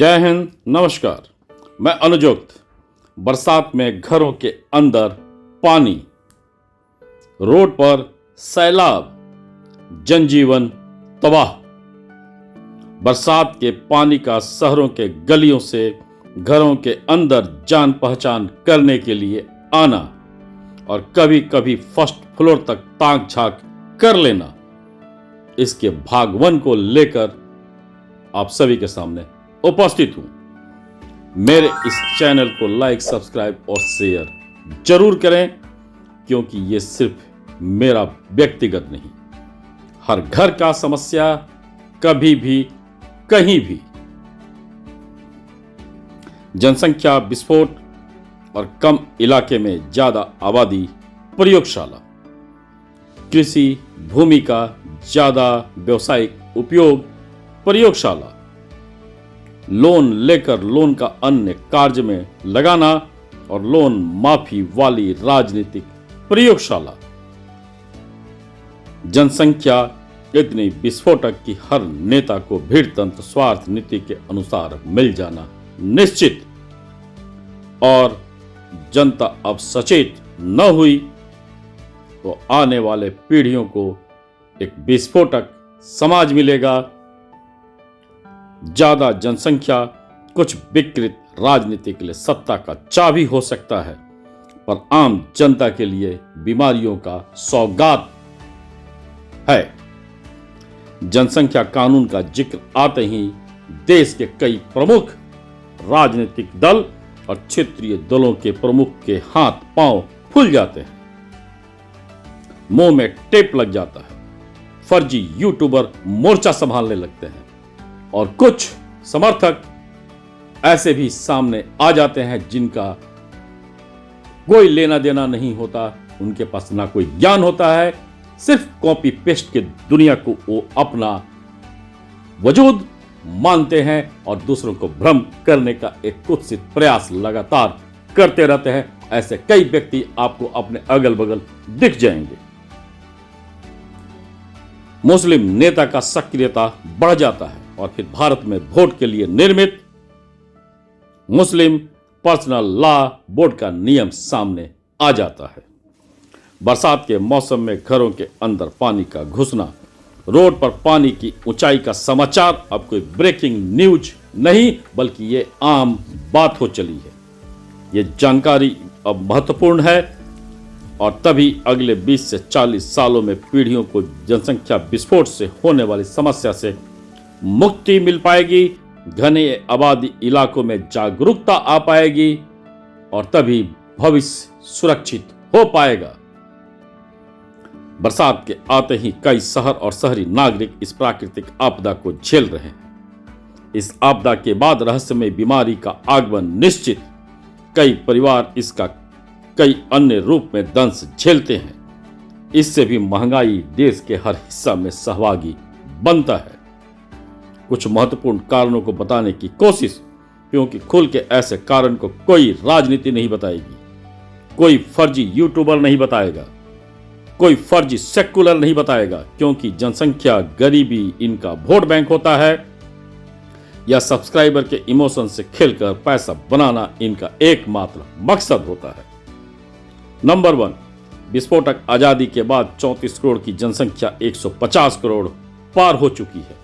जय हिंद, नमस्कार। मैं अनुजोक्त। बरसात में घरों के अंदर पानी, रोड पर सैलाब, जनजीवन तबाह। बरसात के पानी का शहरों के गलियों से घरों के अंदर जान पहचान करने के लिए आना और कभी कभी फर्स्ट फ्लोर तक ताक झांक कर लेना, इसके भागवन को लेकर आप सभी के सामने उपस्थित हूं। मेरे इस चैनल को लाइक, सब्सक्राइब और शेयर जरूर करें, क्योंकि ये सिर्फ मेरा व्यक्तिगत नहीं, हर घर का समस्या, कभी भी कहीं भी। जनसंख्या विस्फोट और कम इलाके में ज्यादा आबादी, प्रयोगशाला। कृषि भूमि का ज्यादा व्यावसायिक उपयोग, प्रयोगशाला। लोन लेकर लोन का अन्य कार्य में लगाना और लोन माफी वाली राजनीतिक प्रयोगशाला। जनसंख्या इतनी विस्फोटक कि हर नेता को भीड़ तंत्र स्वार्थ नीति के अनुसार मिल जाना निश्चित, और जनता अब सचेत न हुई तो आने वाले पीढ़ियों को एक विस्फोटक समाज मिलेगा। ज्यादा जनसंख्या कुछ विकृत राजनीति के लिए सत्ता का चाबी हो सकता है, पर आम जनता के लिए बीमारियों का सौगात है। जनसंख्या कानून का जिक्र आते ही देश के कई प्रमुख राजनीतिक दल और क्षेत्रीय दलों के प्रमुख के हाथ पांव फूल जाते हैं, मुंह में टेप लग जाता है, फर्जी यूट्यूबर मोर्चा संभालने लगते हैं और कुछ समर्थक ऐसे भी सामने आ जाते हैं जिनका कोई लेना देना नहीं होता, उनके पास ना कोई ज्ञान होता है, सिर्फ कॉपी पेस्ट के दुनिया को वो अपना वजूद मानते हैं और दूसरों को भ्रम करने का एक कुत्सित प्रयास लगातार करते रहते हैं। ऐसे कई व्यक्ति आपको अपने अगल बगल दिख जाएंगे। मुस्लिम नेता का सक्रियता बढ़ जाता है और फिर भारत में वोट के लिए निर्मित मुस्लिम पर्सनल लॉ बोर्ड का नियम सामने आ जाता है। बरसात के मौसम में घरों के अंदर पानी का घुसना, रोड पर पानी की ऊंचाई का समाचार अब कोई ब्रेकिंग न्यूज नहीं, बल्कि ये आम बात हो चली है। ये जानकारी अब महत्वपूर्ण है और तभी अगले 20 से 40 सालों में पीढ़ियों को जनसंख्या विस्फोट से होने वाली समस्या से मुक्ति मिल पाएगी, घने आबादी इलाकों में जागरूकता आ पाएगी और तभी भविष्य सुरक्षित हो पाएगा। बरसात के आते ही कई शहर और शहरी नागरिक इस प्राकृतिक आपदा को झेल रहे हैं। इस आपदा के बाद रहस्यमय बीमारी का आगमन निश्चित। कई परिवार इसका कई अन्य रूप में दंश झेलते हैं। इससे भी महंगाई देश के हर हिस्सा में सहभागी बनता है। कुछ महत्वपूर्ण कारणों को बताने की कोशिश, क्योंकि खुल के ऐसे कारण को कोई राजनीति नहीं बताएगी, कोई फर्जी यूट्यूबर नहीं बताएगा, कोई फर्जी सेक्युलर नहीं बताएगा, क्योंकि जनसंख्या, गरीबी इनका वोट बैंक होता है या सब्सक्राइबर के इमोशन से खेलकर पैसा बनाना इनका एकमात्र मकसद होता है। नंबर 1, विस्फोटक आजादी के बाद 34 करोड़ की जनसंख्या 150 करोड़ पार हो चुकी है।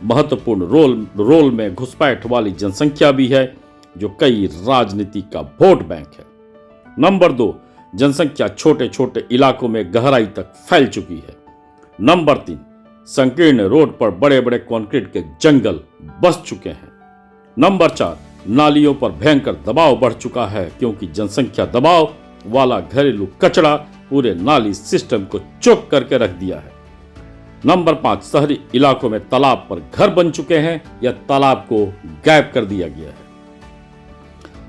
महत्वपूर्ण रोल में घुसपैठ वाली जनसंख्या भी है, जो कई राजनीति का वोट बैंक है। नंबर 2, जनसंख्या छोटे छोटे इलाकों में गहराई तक फैल चुकी है। नंबर 3, संकीर्ण रोड पर बड़े बड़े कंक्रीट के जंगल बस चुके हैं। नंबर 4, नालियों पर भयंकर दबाव बढ़ चुका है, क्योंकि जनसंख्या दबाव वाला घरेलू कचरा पूरे नाली सिस्टम को चोक करके रख दिया है। नंबर 5, शहरी इलाकों में तालाब पर घर बन चुके हैं या तालाब को गायब कर दिया गया है।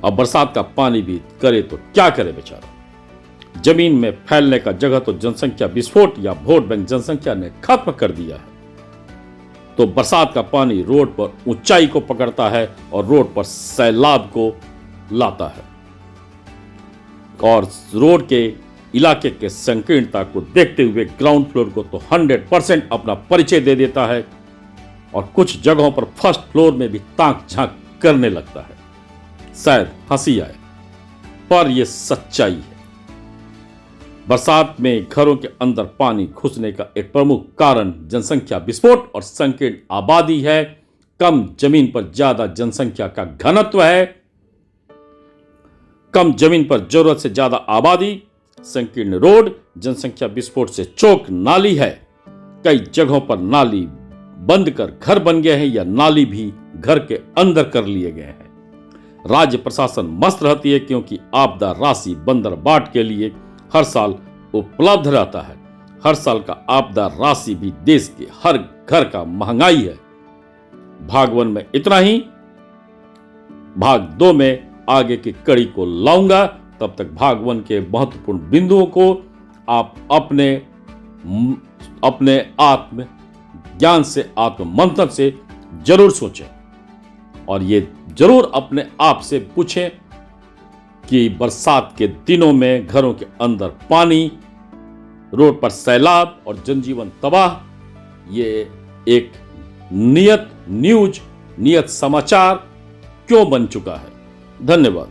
अब बरसात का पानी भी करे तो क्या करे बेचारा। जमीन में फैलने का जगह तो जनसंख्या विस्फोट या वोट बैंक जनसंख्या ने खत्म कर दिया है। तो बरसात का पानी रोड पर ऊंचाई को पकड़ता है और रोड पर सैलाब को लाता है और रोड के इलाके के संकीर्णता को देखते हुए ग्राउंड फ्लोर को तो 100% अपना परिचय दे देता है और कुछ जगहों पर फर्स्ट फ्लोर में भी ताक झांक करने लगता है। शायद हंसी आए, पर यह सच्चाई है। बरसात में घरों के अंदर पानी घुसने का एक प्रमुख कारण जनसंख्या विस्फोट और संकीर्ण आबादी है। कम जमीन पर ज्यादा जनसंख्या का घनत्व है, कम जमीन पर जरूरत से ज्यादा आबादी, संकीर्ण रोड, जनसंख्या विस्फोट से चौक नाली है। कई जगहों पर नाली बंद कर घर बन गए हैं या नाली भी घर के अंदर कर लिए गए हैं। राज्य प्रशासन मस्त रहती है क्योंकि आपदा राशि बंदरबाट के लिए हर साल उपलब्ध रहता है। हर साल का आपदा राशि भी देश के हर घर का महंगाई है। भाग 1 में इतना ही। भाग 2 में आगे की कड़ी को लाऊंगा। तब तक भाग 1 के महत्वपूर्ण बिंदुओं को आप अपने आत्म ज्ञान से, आत्म मंथन से जरूर सोचें और ये जरूर अपने आप से पूछें कि बरसात के दिनों में घरों के अंदर पानी, रोड पर सैलाब और जनजीवन तबाह, ये एक नियत न्यूज, नियत समाचार क्यों बन चुका है। धन्यवाद।